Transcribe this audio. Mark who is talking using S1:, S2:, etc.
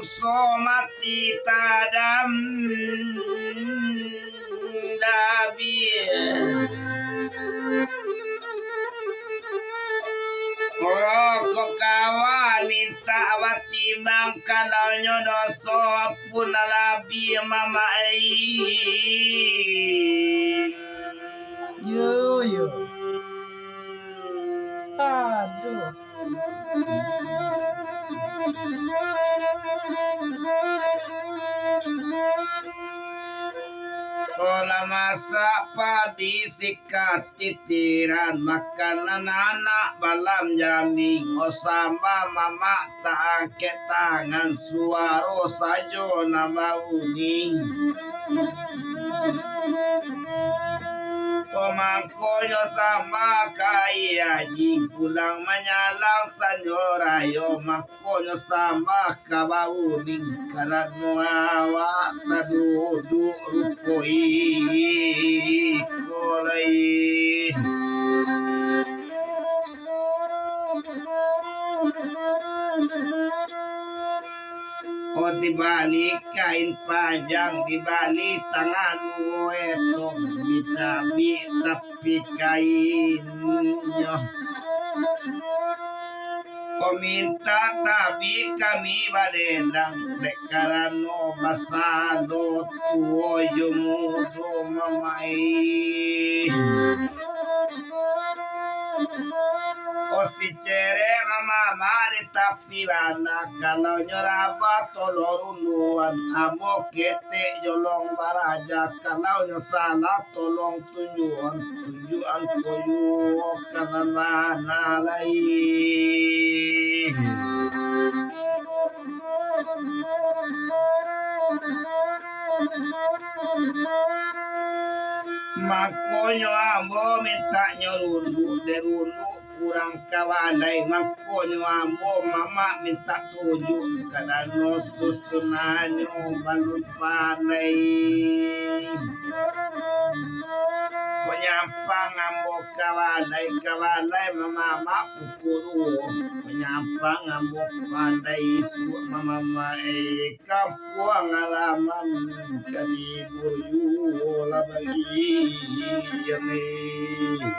S1: somati tadam dabi kok kawanita wati bang kalau nyodoso pun alabi mama
S2: Yo. Aduh.
S1: Ola masa padi sikat titiran makanan anak balam jambi osamba mama tak angket tangan suaro sajo nama uni Pemangkoyo sama kaya jing pulang menyalang sanyorayo mangkoyo sama kabauning karano awak taduduk rupoi kolai Oh dibalik kain panjang dibalik tangan itu ditabi tapi kainnya Peminta tabi kami badendang dekarano basado tuo yumudo mamai O si cere mama mari tapi bana kalau nyoraba tolorunduan amo kete jolong baraja kalau nyosala tolong tunjuan koyu kanan mana lai Makonyo ambo minta nyorundu derundu kurang kawalay makonyo ambo mama minta tuju kadano susunanyo balun panay Konyampang ambo kawalay mama pupuru Konyampang ambo panday su mama kampuang alaman kami buyu labagi